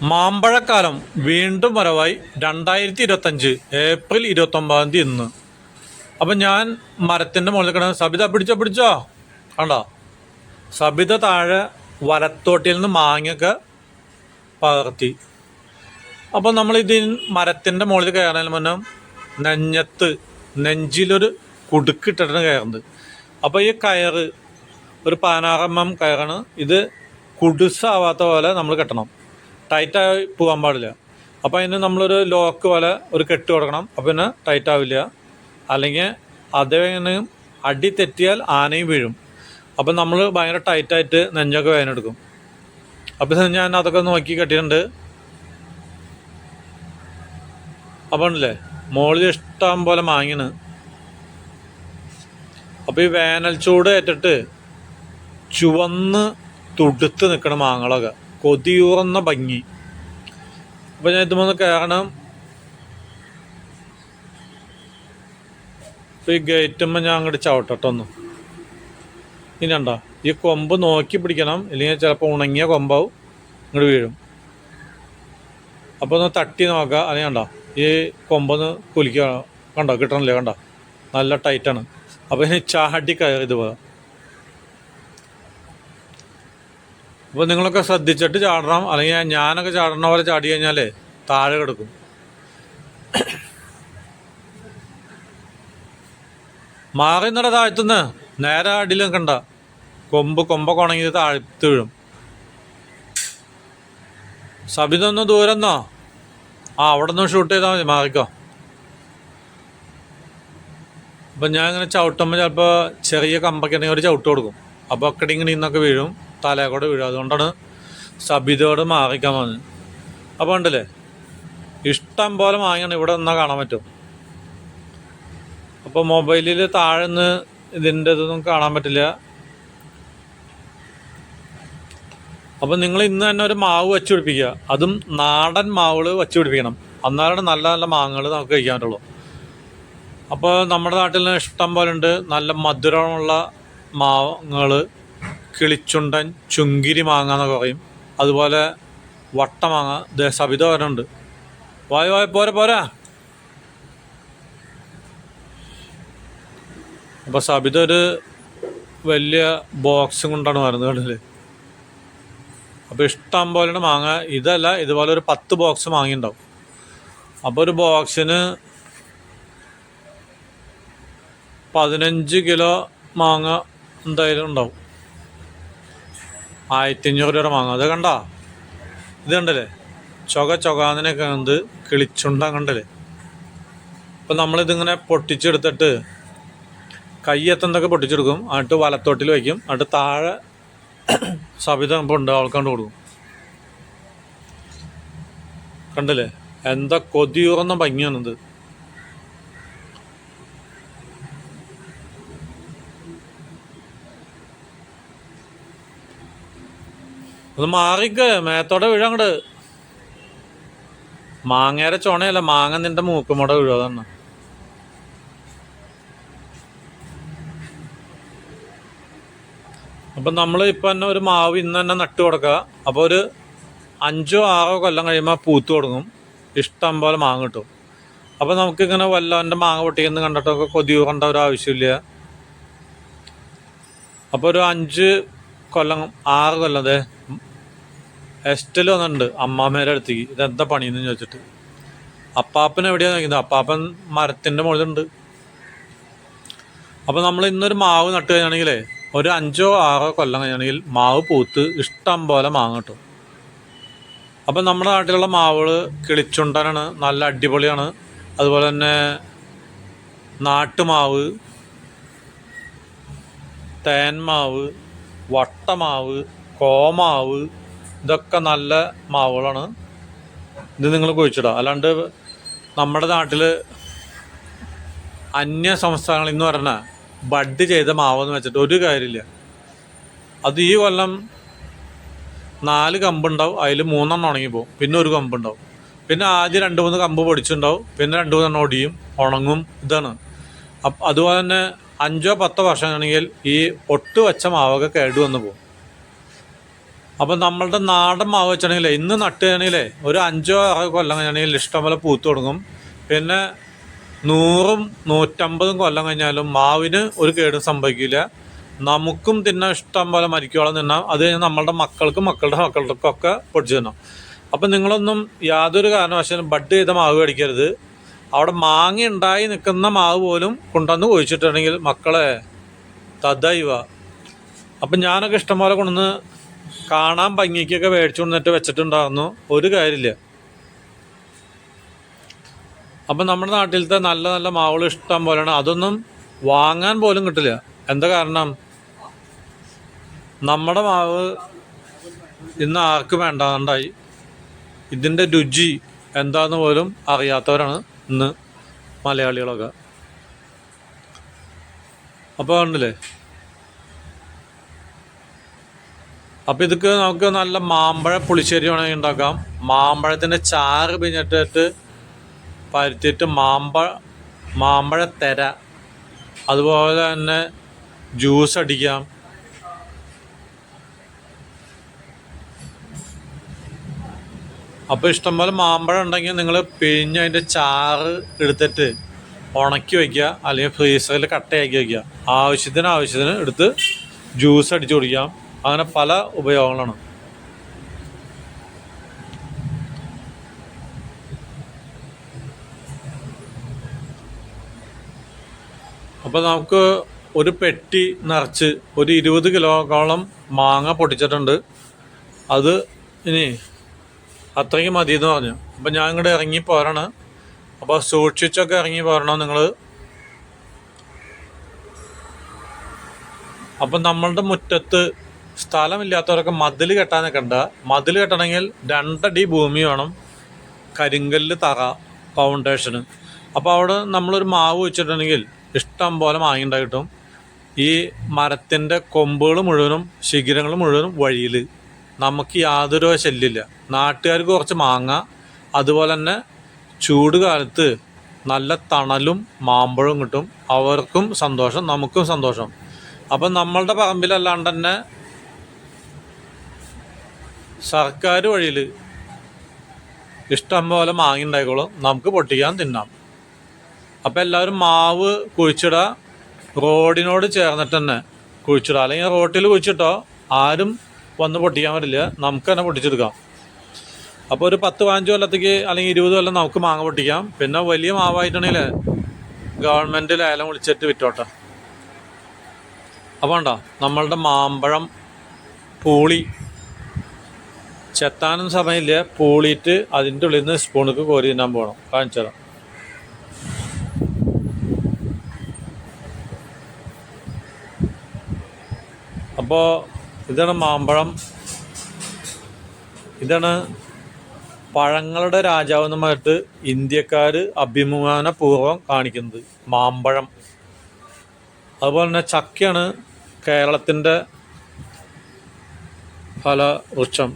മാമ്പഴക്കാലം വീണ്ടും വരവായി. 2025 ഏപ്രിൽ 29 ഇന്ന്. അപ്പം ഞാൻ മരത്തിൻ്റെ മുകളിൽ കിടന്ന് സബിത പിടിച്ചോ കണ്ടോ. സബിത താഴെ വലത്തോട്ടിൽ നിന്ന് മാങ്ങയൊക്കെ പകർത്തി. അപ്പോൾ മരത്തിൻ്റെ മുകളിൽ കയറുന്നതിന് മുന്നേ നെഞ്ചിലൊരു കുടുക്കിട്ടിട്ടാണ് കയറുന്നത്. അപ്പോൾ ഈ കയറ് ഒരു 16 mm കയറാണ്. ഇത് കുടുസാവാത്ത പോലെ നമ്മൾ കെട്ടണം, ടൈറ്റായി പോകാൻ പാടില്ല. അപ്പോൾ അതിന് നമ്മളൊരു ലോക്ക് പോലെ ഒരു കെട്ട് കൊടുക്കണം. അപ്പോൾ പിന്നെ ടൈറ്റ് ആവില്ല. അല്ലെങ്കിൽ അതേങ്ങനെ അടി തെറ്റിയാൽ ആനയും വീഴും. അപ്പം നമ്മൾ ഭയങ്കര ടൈറ്റായിട്ട് നെഞ്ചൊക്കെ വേദനെടുക്കും. അപ്പം ഞാൻ അതൊക്കെ നോക്കി കെട്ടിയിട്ടുണ്ട്. അപ്പം ഉണ്ടല്ലേ മുകളിൽ ഇഷ്ടം പോലെ മാങ്ങിന്. അപ്പോൾ ഈ വേനൽ ചൂട് ഏറ്റിട്ട് ചുവന്ന് തുടുത്ത് നിൽക്കണ മാങ്ങളൊക്കെ കൊതിയൂറുന്ന ഭംഗി. അപ്പോൾ ഞാൻ ഇതുമൊന്ന് കയറണം. ഇപ്പോൾ ഈ ഗേറ്റുമ്പോൾ ഞാൻ അങ്ങോട്ട് ചവിട്ടട്ടൊന്നു. ഇനി ഉണ്ടോ ഈ കൊമ്പ് നോക്കി പിടിക്കണം, ഇല്ലെങ്കിൽ ചിലപ്പോൾ ഉണങ്ങിയ കൊമ്പാവും ഇങ്ങോട്ട് വീഴും. അപ്പോൾ ഒന്ന് തട്ടി നോക്കുക. അല്ലെങ്കിൽ കണ്ടോ ഈ കൊമ്പൊന്ന് കുലിക്കുക. കണ്ടോ കിട്ടണില്ലേ? കണ്ടോ നല്ല ടൈറ്റാണ്. അപ്പോൾ ഇനി ചാടി കയറി ഇതുപോലെ. അപ്പോൾ നിങ്ങളൊക്കെ ശ്രദ്ധിച്ചിട്ട് ചാടണം. അല്ലെങ്കിൽ ഞാനൊക്കെ ചാടണ പോലെ ചാടി കഴിഞ്ഞാലേ താഴെ കിടക്കും. മാറി നിന്നട താഴ്ത്തുനിന്ന് നേരെ അടിയിൽ നിൽക്കണ്ട. കൊമ്പൊക്കെ ഉണങ്ങി താഴ്ത്ത് വീഴും. സബിതൊന്ന് ദൂരെന്നോ അവിടെ നിന്ന് ഷൂട്ട് ചെയ്താൽ മതി. മാറിക്കോ. അപ്പം ഞാൻ ഇങ്ങനെ ചവിട്ടുമ്പോൾ ചിലപ്പോൾ ചെറിയ കമ്പൊക്കെ ഉണ്ടെങ്കിൽ ഒരു ചവിട്ട് കൊടുക്കും. അപ്പോൾ അക്കടിങ്ങനെ നിന്നൊക്കെ വീഴും, തലയെക്കൂടെ വീഴും. അതുകൊണ്ടാണ് സബിതയോട് മാറിക്കാൻ പറഞ്ഞത്. അപ്പോൾ ഉണ്ടല്ലേ ഇഷ്ടം പോലെ മാങ്ങയാണ്. ഇവിടെ നിന്നാൽ കാണാൻ പറ്റും. അപ്പോൾ മൊബൈലിൽ താഴെ നിന്ന് ഇതിൻ്റെ ഇതൊന്നും കാണാൻ പറ്റില്ല. അപ്പം നിങ്ങൾ ഇന്ന് തന്നെ ഒരു മാവ് വെച്ച് പിടിപ്പിക്കുക. അതും നാടൻ മാവുകൾ വെച്ച് പിടിപ്പിക്കണം. എന്നാലാണ് നല്ല നല്ല മാങ്ങകൾ നമുക്ക് കഴിക്കാൻ പറ്റുള്ളൂ. അപ്പോൾ നമ്മുടെ നാട്ടിൽ ഇഷ്ടം പോലെ ഉണ്ട് നല്ല മധുരമുള്ള മാങ്ങകൾ. കിളിച്ചുണ്ടൻ, ചുങ്കിരി മാങ്ങ എന്നൊക്കെ പറയും. അതുപോലെ വട്ടമാങ്ങ. സബിത വരണുണ്ട്. വായ പോരാ. അപ്പോൾ സബിത ഒരു വലിയ ബോക്സും കൊണ്ടാണ് വരുന്നത് കണ്ടില്ലേ. അപ്പോൾ ഇഷ്ടം പോലെയാണ് മാങ്ങ. ഇതല്ല, ഇതുപോലെ ഒരു 10 ബോക്സ് മാങ്ങയുണ്ടാവും. അപ്പോൾ ഒരു ബോക്സിന് 15 കിലോ മാങ്ങ എന്തായാലും ഉണ്ടാവും. 1500 രൂപയുടെ മാങ്ങ. അത് കണ്ടോ, ഇത് കണ്ടല്ലേ ചൊകാന്നിനൊക്കെ എന്ത് കിളിച്ചുണ്ട കണ്ടല്ലേ. അപ്പം നമ്മളിതിങ്ങനെ പൊട്ടിച്ചെടുത്തിട്ട് കൈ എത്തുന്നതൊക്കെ പൊട്ടിച്ചെടുക്കും. എന്നിട്ട് വലത്തോട്ടിൽ വയ്ക്കും. എന്നിട്ട് താഴെ സബിത ഉണ്ട് ആൾക്കാണ്ട് കൊടുക്കും. കണ്ടല്ലേ എന്താ കൊതിയൂറുന്ന ഭംഗിയാണിത്. അത് മാറിക്ക് മേത്തോടെ വീഴങ്ങട്. മാങ്ങയുടെ ചുണയല്ല, മാങ്ങ നിന്റെ മൂക്കുമോടെ വീഴും. അതാണ്. അപ്പം നമ്മൾ ഇപ്പം തന്നെ ഒരു മാവ് ഇന്ന് തന്നെ നട്ട് കൊടുക്കുക. അപ്പോൾ ഒരു 5-6 കൊല്ലം കഴിയുമ്പോൾ പൂത്ത് തുടങ്ങും. ഇഷ്ടം പോലെ മാങ്ങ കിട്ടും. അപ്പോൾ നമുക്കിങ്ങനെ വല്ലവൻ്റെ മാങ്ങ പൊട്ടിക്കുന്ന കണ്ടിട്ടൊക്കെ കൊതിയൂറേണ്ട ഒരു ആവശ്യമില്ല. അപ്പോൾ ഒരു 5 കൊല്ലം 6 കൊല്ലം അതെ എസ്റ്റൽ വന്നിട്ടുണ്ട് അമ്മാമ്മേരെ അടുത്തേക്ക്. ഇതെന്താ പണിയെന്ന് ചോദിച്ചിട്ട്. അപ്പാപ്പൻ എവിടെയാണ് നോക്കുന്നത്? അപ്പാപ്പൻ മരത്തിൻ്റെ മുകളിലുണ്ട്. അപ്പോൾ നമ്മൾ ഇന്നൊരു മാവ് നട്ട് കഴിഞ്ഞാണെങ്കിലേ ഒരു 5-6 കൊല്ലം കഴിഞ്ഞാണെങ്കിൽ മാവ് പൂത്ത് ഇഷ്ടം പോലെ മാങ്ങ കിട്ടും. അപ്പം നമ്മുടെ നാട്ടിലുള്ള മാവുകൾ കിളിച്ചുണ്ടനാണ്, നല്ല അടിപൊളിയാണ്. അതുപോലെ തന്നെ നാട്ടുമാവ്, തേന്മാവ്, വട്ടമാവ്, കോമാവ്, ഇതൊക്കെ നല്ല മാവുകളാണ്. ഇത് നിങ്ങൾ കുഴിച്ചിടുക. അല്ലാണ്ട് നമ്മുടെ നാട്ടിൽ അന്യ സംസ്ഥാനങ്ങളിൽ നിന്ന് പറഞ്ഞാൽ ബഡ് ചെയ്ത മാവെന്ന് വെച്ചിട്ട് ഒരു കാര്യമില്ല. അത് ഈ കൊല്ലം 4 കമ്പുണ്ടാവും. അതിൽ 3 ഉണങ്ങിപ്പോവും. പിന്നെ ഒരു കമ്പുണ്ടാവും. പിന്നെ ആദ്യം 2-3 കമ്പ് പൊടിച്ചുണ്ടാവും. പിന്നെ 2-3 ഒടിയും, ഉണങ്ങും. ഇതാണ്. അതുപോലെ തന്നെ 5-10 വർഷം ആണെങ്കിൽ ഈ ഒട്ട് വെച്ച മാവൊക്കെ കേടുവന്ന് പോകും. അപ്പം നമ്മളുടെ നാടൻ മാവ് വെച്ചാണെങ്കിലേ ഇന്ന് നട്ട് കഴിഞ്ഞാലേ ഒരു 5-6 കൊല്ലം കഴിഞ്ഞാണെങ്കിൽ ഇഷ്ടംപോലെ പൂത്ത് തുടങ്ങും. പിന്നെ 100-150 കൊല്ലം കഴിഞ്ഞാലും മാവിന് ഒരു കേടും സംഭവിക്കില്ല. നമുക്കും തിന്നാൻ ഇഷ്ടം പോലെ മരിക്കോളം തിന്നാം. അത് കഴിഞ്ഞാൽ നമ്മളുടെ മക്കളുടെ മക്കൾക്കൊക്കെ പൊടിച്ച് തിന്നാം. അപ്പം നിങ്ങളൊന്നും യാതൊരു കാരണവശാലും ബഡ് ചെയ്ത മാവ് മേടിക്കരുത്. അവിടെ മാങ്ങ ഉണ്ടായി നിൽക്കുന്ന മാവ് പോലും കൊണ്ടുവന്ന് കുഴിച്ചിട്ടുണ്ടെങ്കിൽ മക്കളെ തദൈവ. അപ്പം ഞാനൊക്കെ ഇഷ്ടംപോലെ കൊണ്ടുവന്ന് കാണാൻ ഭംഗിക്കൊക്കെ മേടിച്ചു കൊണ്ടിട്ട് വെച്ചിട്ടുണ്ടായിരുന്നു. ഒരു കാര്യമില്ല. അപ്പം നമ്മുടെ നാട്ടിലത്തെ നല്ല നല്ല മാവുകൾ ഇഷ്ടം പോലെയാണ്. അതൊന്നും വാങ്ങാൻ പോലും കിട്ടില്ല. എന്താ കാരണം? നമ്മുടെ മാവ് ഇന്ന് ആർക്കും വേണ്ടാണ്ടായി. ഇതിൻ്റെ രുചി എന്താന്ന് പോലും അറിയാത്തവരാണ് ഇന്ന് മലയാളികളൊക്കെ. അപ്പോൾ കണ്ടില്ലേ? അപ്പോൾ ഇതൊക്കെ നമുക്ക് നല്ല മാമ്പഴ പുളിശ്ശേരി വേണമെങ്കിൽ ഉണ്ടാക്കാം. മാമ്പഴത്തിൻ്റെ ചാറ് പിഴിഞ്ഞിട്ടിട്ട് പരുത്തിയിട്ട് മാമ്പഴ തെര, അതുപോലെ തന്നെ ജ്യൂസ് അടിക്കാം. അപ്പോൾ ഇഷ്ടംപോലെ മാമ്പഴം ഉണ്ടെങ്കിൽ നിങ്ങൾ പിഴിഞ്ഞ് അതിൻ്റെ ചാറ് എടുത്തിട്ട് ഉണക്കി വയ്ക്കുക, അല്ലെങ്കിൽ ഫ്രീസറിൽ കട്ടയാക്കി വയ്ക്കുക. ആവശ്യത്തിന് എടുത്ത് ജ്യൂസ് അടിച്ചു കുടിക്കാം. അങ്ങനെ പല ഉപയോഗങ്ങളാണ്. അപ്പോൾ നമുക്ക് ഒരു പെട്ടി നിറച്ച് ഒരു 20 കിലോയോളം മാങ്ങ പൊട്ടിച്ചിട്ടുണ്ട്. അത് ഇനി അത്രയ്ക്ക് മതി എന്ന് പറഞ്ഞു. അപ്പം ഞാൻ ഇങ്ങോട്ട് ഇറങ്ങി പോരാണ്. അപ്പോൾ സൂക്ഷിച്ചൊക്കെ ഇറങ്ങി പോരണം നിങ്ങൾ. അപ്പം നമ്മളുടെ മുറ്റത്ത് സ്ഥലമില്ലാത്തവരൊക്കെ മതിൽ കെട്ടാൻ നിൽക്കണ്ട. മതിൽ കെട്ടണമെങ്കിൽ 2 അടി ഭൂമി വേണം, കരിങ്കല്ല് തറ, ഫൗണ്ടേഷന്. അപ്പോൾ അവിടെ നമ്മളൊരു മാവ് വെച്ചിട്ടുണ്ടെങ്കിൽ ഇഷ്ടം പോലെ മാങ്ങ ഉണ്ടായി കിട്ടും. ഈ മരത്തിൻ്റെ കൊമ്പുകൾ മുഴുവനും ശിഖരങ്ങൾ മുഴുവനും വഴിയിൽ നമുക്ക് യാതൊരു ശല്യമില്ല. നാട്ടുകാർക്ക് കുറച്ച് മാങ്ങ, അതുപോലെ തന്നെ ചൂട് കാലത്ത് നല്ല തണലും മാമ്പഴവും കിട്ടും. അവർക്കും സന്തോഷം, നമുക്കും സന്തോഷം. അപ്പം നമ്മളുടെ പറമ്പിലല്ലാണ്ട് തന്നെ സർക്കാർ വഴിയിൽ ഇഷ്ടം പോലെ മാങ്ങ ഉണ്ടായിക്കോളും, നമുക്ക് പൊട്ടിക്കാൻ തിന്നാം. അപ്പം എല്ലാവരും മാവ് കുഴിച്ചിടുക, റോഡിനോട് ചേർന്നിട്ട് തന്നെ കുഴിച്ചിടുക. അല്ലെങ്കിൽ റോട്ടിൽ കുഴിച്ചിട്ടോ ആരും വന്ന് പൊട്ടിക്കാൻ പറ്റില്ല, നമുക്ക് തന്നെ പൊട്ടിച്ചെടുക്കാം. അപ്പോൾ ഒരു 10-15 കൊല്ലത്തേക്ക് അല്ലെങ്കിൽ 20 കൊല്ലം നമുക്ക് മാങ്ങ പൊട്ടിക്കാം. പിന്നെ വലിയ മാവായിട്ടുണ്ടെങ്കിൽ ഗവൺമെൻറ് ലേലം വിളിച്ചിട്ട് വിറ്റോട്ടെ. അപ്പോൾ ഉണ്ടോ നമ്മളുടെ മാമ്പഴം പൂളി ചെത്താനും സമയമില്ല, പൂളിയിട്ട് അതിൻ്റെ ഉള്ളിൽ നിന്ന് സ്പൂണൊക്കെ കോരി തിന്നാൻ പോകണം. കാണിച്ചു തരാം. അപ്പോൾ ഇതാണ് മാമ്പഴം. ഇതാണ് പഴങ്ങളുടെ രാജാവ് എന്നുമായിട്ട് ഇന്ത്യക്കാർ അഭിമാനപൂർവ്വം കാണിക്കുന്നത് മാമ്പഴം. അതുപോലെ തന്നെ ചക്കയാണ് കേരളത്തിൻ്റെ ഫലവൃക്ഷം.